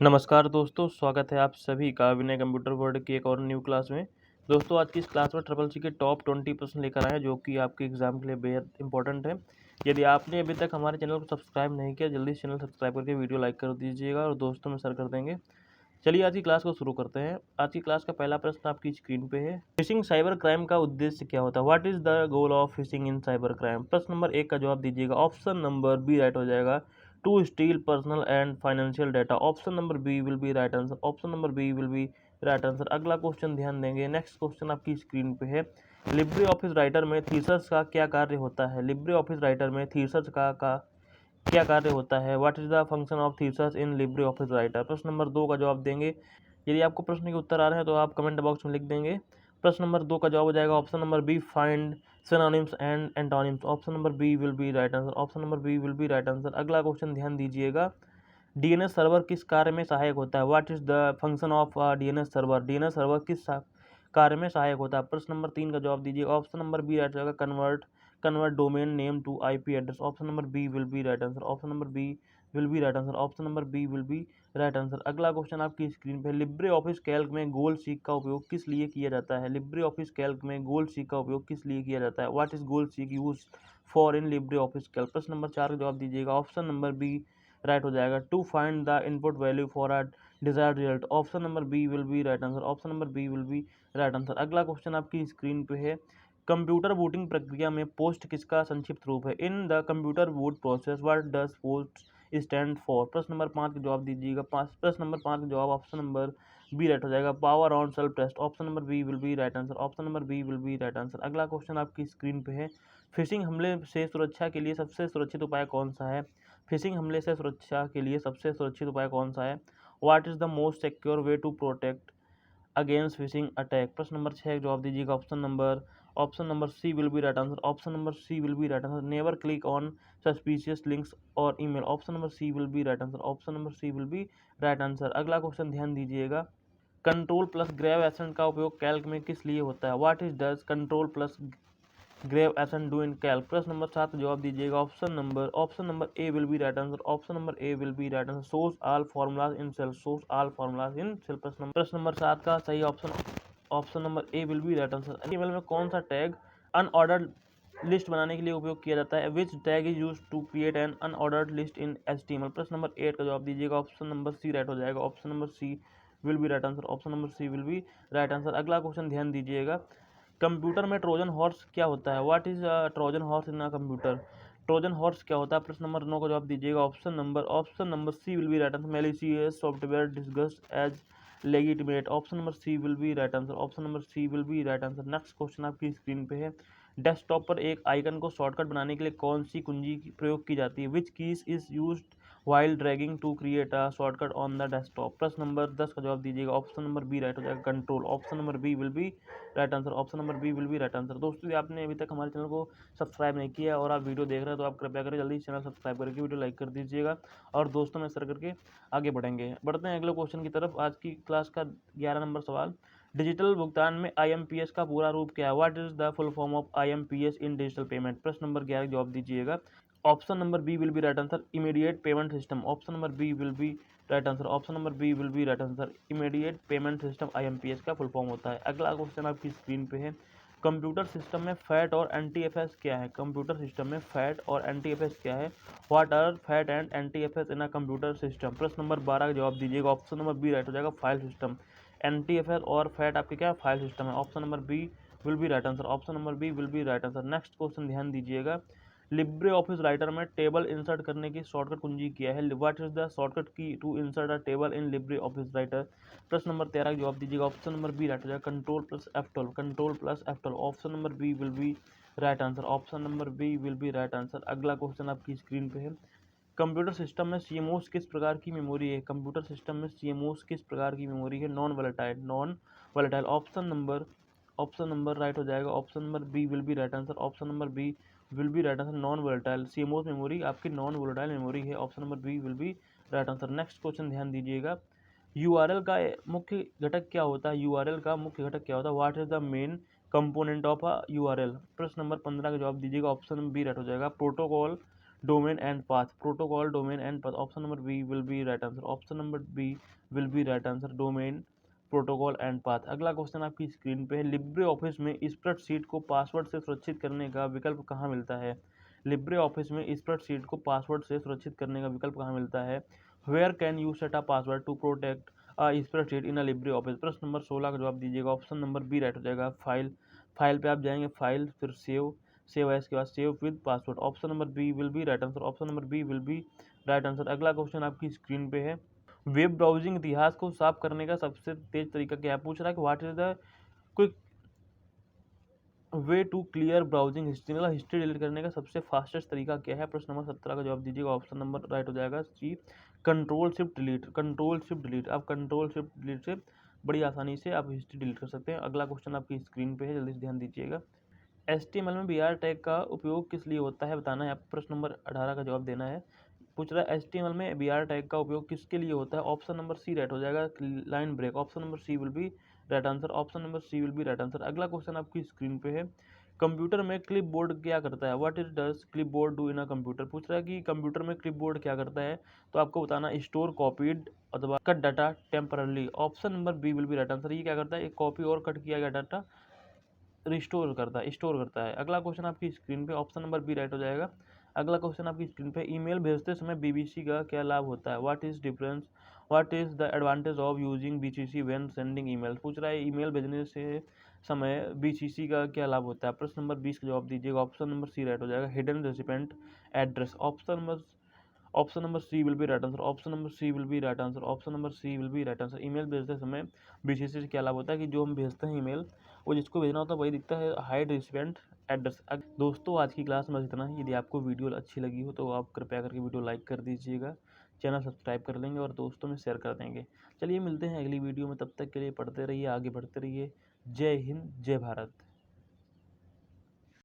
नमस्कार दोस्तों, स्वागत है आप सभी का विनय कंप्यूटर वर्ल्ड की एक और न्यू क्लास में। दोस्तों, आज की इस क्लास में ट्रिपल सी के टॉप 20 प्रश्न लेकर आए हैं जो कि आपके एग्जाम के लिए बेहद इंपॉर्टेंट है। यदि आपने अभी तक हमारे चैनल को सब्सक्राइब नहीं किया, जल्दी से चैनल सब्सक्राइब करके वीडियो लाइक कर दीजिएगा और दोस्तों में शेयर कर देंगे। चलिए आज की क्लास को शुरू करते हैं। आज की क्लास का पहला प्रश्न आपकी स्क्रीन पे है। फिशिंग साइबर क्राइम का उद्देश्य क्या होता है? What is the goal of fishing in cyber crime? प्रश्न नंबर 1 का जवाब दीजिएगा। ऑप्शन नंबर बी राइट हो जाएगा, to steal personal and financial data. Option number B will be right answer. Option number B will be right answer. अगला question ध्यान देंगे। Next question आपकी स्क्रीन पे है। लिब्रे ऑफिस राइटर में thesis का क्या कार्य होता है? लिब्रे ऑफिस राइटर में थीसिस का क्या कार्य होता है? What is the function of thesis in Libre Office Writer? प्रश्न नंबर 2 का जवाब देंगे। यदि आपको प्रश्न के उत्तर आ रहे हैं तो आप कमेंट बॉक्स में लिख देंगे। प्रश्न नंबर 2 का जवाब हो जाएगा option number B, find synonyms and antonyms. Option number B will be right answer. Option number B will be right answer. अगला क्वेश्चन ध्यान दीजिएगा। डीएनएस सर्वर किस कार्य में सहायक होता है? What is the function of DNS server? DNS server किस कार्य में सहायक होता है? प्रश्न नंबर 3 का जवाब दीजिए। ऑप्शन नंबर बी राइट जाएगा, convert domain name to IP address. Option number B will be right answer. Option number B will be right answer. Option number B will be right answer. अगला question आपकी screen पे। Libre Office Calc में goal seek का उपयोग किस लिए किया जाता है? लिब्रे ऑफिस कैल्क में गोल सीक का उपयोग किस लिए किया जाता है? What is goal seek use for in Libre Office Calc? प्रश्न नंबर 4 का जवाब दीजिएगा। ऑप्शन नंबर बी राइट हो जाएगा, to find the input value for a desired result. Option number B will be right answer. Option number B will be right answer. अगला question आपकी screen पे है। कंप्यूटर बूटिंग प्रक्रिया में post किसका संक्षिप्त रूप है? In the computer boot process what does post stand for? प्रश्न नंबर 5 का जवाब दीजिएगा। प्रश्न नंबर 5 का जवाब ऑप्शन नंबर बी राइट हो जाएगा, power on self test. Option number B will be right answer. Option number B will be right answer. अगला क्वेश्चन आपकी स्क्रीन पे है। फिशिंग हमले से सुरक्षा के लिए सबसे सुरक्षित उपाय कौन सा है? फिशिंग हमले से सुरक्षा के लिए सबसे सुरक्षित उपाय कौन सा है? What is the most secure way to protect against phishing attack? प्रश्न नंबर 6 का जवाब दीजिएगा। Option number C will be right answer. Option number C will be right answer. Never click on suspicious links और email. Option number C will be right answer. Option number C will be right answer. अगला question ध्यान दीजिएगा। Control plus grave accent का उपयोग Calc में किस लिए होता है? What is does control plus grave accent do in Calc? प्रश्न नंबर 7 का जवाब दीजिएगा। Option number A will be right answer. Option number A will be right answer. Source all formulas in cell. Source all formulas in cell. प्रश्न नंबर 7 का सही option option number A will be right answer. HTML में कौन सा tag unordered list बनाने के लिए उपयोग किया जाता है? Which tag is use to create an unordered list in HTML? प्रश्न नंबर 8 का जवाब दीजिएगा। ऑप्शन नंबर सी राइट हो जाएगा। Option number C will be right answer. Option number C will be right answer. अगला क्वेश्चन ध्यान दीजिएगा। कंप्यूटर में ट्रोजन हॉर्स क्या होता है? What is Trojan horse in a computer? Trojan horse क्या होता है? प्रश्न नंबर 9 का जवाब दीजिएगा। Option number C will be right answer. Malicious software disguised as legitimate. Option number C will be right answer. Option number C will be right answer. Next question आपकी screen पे है। डेस्कटॉप पर एक आइकन को shortcut बनाने के लिए कौन सी कुंजी प्रयोग की जाती है? Which keys is use while dragging to create a shortcut on the desktop? प्रश्न नंबर 10 का जवाब दीजिएगा। ऑप्शन नंबर बी राइट हो जाएगा, control. Option number B will be right answer. Option number B will be right answer. दोस्तों, यदि आपने अभी तक हमारे चैनल को सब्सक्राइब नहीं किया और आप वीडियो देख रहे हैं तो आप कृपया करें जल्दी चैनल सब्सक्राइब करके वीडियो लाइक कर दीजिएगा और दोस्तों में शेयर करके आगे बढ़ते हैं अगले क्वेश्चन की तरफ। आज की क्लास का 11 नंबर सवाल। डिजिटल भुगतान में आईएमपीएस का पूरा रूप क्या है? What is the full form of IMPS in digital payment? प्रश्न नंबर 11 का जवाब दीजिएगा। Option number B will be right answer, immediate payment system. Option number B will be right answer. Option number B will be right answer. Immediate payment system IMPS का full form होता है। अगला question आपकी screen पे है। Computer system में FAT और NTFS क्या है? कंप्यूटर सिस्टम में फैट और एनटीएफएस क्या है? What are FAT and NTFS in a computer system? प्रश्न नंबर 12 का जवाब दीजिएगा। ऑप्शन नंबर बी राइट हो जाएगा, फाइल सिस्टम। एनटीएफएस और फैट आपके क्या फाइल सिस्टम है। Option number B will be right answer. Option number B will be right answer. Next question ध्यान दीजिएगा। लिब्रे ऑफिस राइटर में टेबल इंसर्ट करने की शॉर्टकट कुंजी क्या है? What is the shortcut key to insert a table in Libre Office Writer? प्रश्न नंबर 13 का जवाब दीजिएगा। ऑप्शन नंबर बी राइट हो जाएगा, control plus F12। Control plus F12। Option number B will be right answer. Option number B will be right answer. अगला question आपकी screen पे है। कंप्यूटर सिस्टम में सीएमओएस किस प्रकार की मेमोरी है? कंप्यूटर सिस्टम में सीएमओएस किस प्रकार की मेमोरी है? Non volatile. Option number right हो जाएगा। Option number B will be right answer. Option number B will be right answer. Non volatile CMOS memory आपकी नॉन वोलेटाइल मेमोरी है। Option number B will be right answer. Next question ध्यान दीजिएगा। URL का मुख्य घटक क्या होता है? यूआरएल का मुख्य घटक क्या होता है? What is the main component of a URL? प्रश्न नंबर 15 का जवाब दीजिएगा। ऑप्शन बी राइट हो जाएगा, protocol domain and path, protocol domain and path. Option number B will be right answer, option number B will be right answer, domain protocol and path. अगला question आपकी screen पे है, Libre Office में spreadsheet को password से सुरक्षित करने का विकल्प कहाँ मिलता है? लिब्रे ऑफिस में स्प्रेडशीट को पासवर्ड से सुरक्षित करने का विकल्प कहाँ मिलता है? Where can you set a password to protect spreadsheet in a Libre Office? प्रश्न नंबर 16 का जवाब दीजिएगा। ऑप्शन नंबर बी राइट हो जाएगा, फाइल। फाइल पे आप जाएंगे, फाइल फिर सेव एज के बाद save with password. Option number B will be right answer, option number B will be right answer. अगला क्वेश्चन आपकी स्क्रीन पे है, वेब ब्राउजिंग इतिहास को साफ करने का सबसे तेज तरीका क्या है? पूछ रहा है कि what is the quick way to clear browsing history, मतलब हिस्ट्री डिलीट करने का सबसे फास्टेस्ट तरीका क्या है? प्रश्न नंबर 17 का जवाब दीजिएगा। ऑप्शन नंबर राइट हो जाएगा C, control shift delete. Control shift delete, आप कंट्रोल शिफ्ट डिलीट से बड़ी आसानी से आप हिस्ट्री डिलीट कर सकते हैं। अगला क्वेश्चन आपकी स्क्रीन पे है, जल्दी से ध्यान दीजिएगा। HTML में BR टैग का उपयोग किस लिए होता है बताना है आपको। प्रश्न नंबर 18 का जवाब देना है। पूछ रहा है HTML में BR टैग का उपयोग किसके लिए होता है? ऑप्शन नंबर सी राइट हो जाएगा, line break. Option number C will be right answer, option number C will be right answer. अगला क्वेश्चन आपकी स्क्रीन पे है, कंप्यूटर में क्लिप बोर्ड क्या करता है? What is does clipboard do in a computer? पूछ रहा है कि कंप्यूटर में क्लिप बोर्ड क्या करता है, तो आपको बताना स्टोर कॉपीड अथवा cut data temporarily. Option number B will be right answer. ये क्या करता है, एक कॉपी और कट किया गया डाटा रिस्टोर करता है, स्टोर करता है। अगला क्वेश्चन आपकी स्क्रीन पे, ऑप्शन नंबर बी राइट हो जाएगा। अगला क्वेश्चन आपकी स्क्रीन पे, ईमेल भेजते समय बीबीसी का क्या लाभ होता है? What is difference, what is the advantage of using BCC when sending email? पूछ रहा है ईमेल भेजने से समय बीसीसी का क्या लाभ होता है? प्रश्न नंबर 20 का जवाब दीजिएगा। ऑप्शन नंबर सी राइट हो जाएगा, hidden recipient address. Option number C will be right answer, option number C will be right answer, option number C will be right answer. Email भेजते समय बीसीसी से क्या लाभ होता है कि जो हम भेजते हैं ईमेल, वो जिसको भेजना होता है वही दिखता है, हाइड रिसिपेंट एड्रेस। दोस्तों आज की क्लास में बस इतना ही। यदि आपको वीडियो अच्छी लगी हो तो आप कृपया करके वीडियो लाइक कर दीजिएगा, चैनल सब्सक्राइब कर लेंगे और दोस्तों में शेयर कर देंगे। चलिए मिलते हैं अगली वीडियो में, तब तक के लिए पढ़ते रहिए, आगे बढ़ते रहिए। जय हिंद, जय भारत।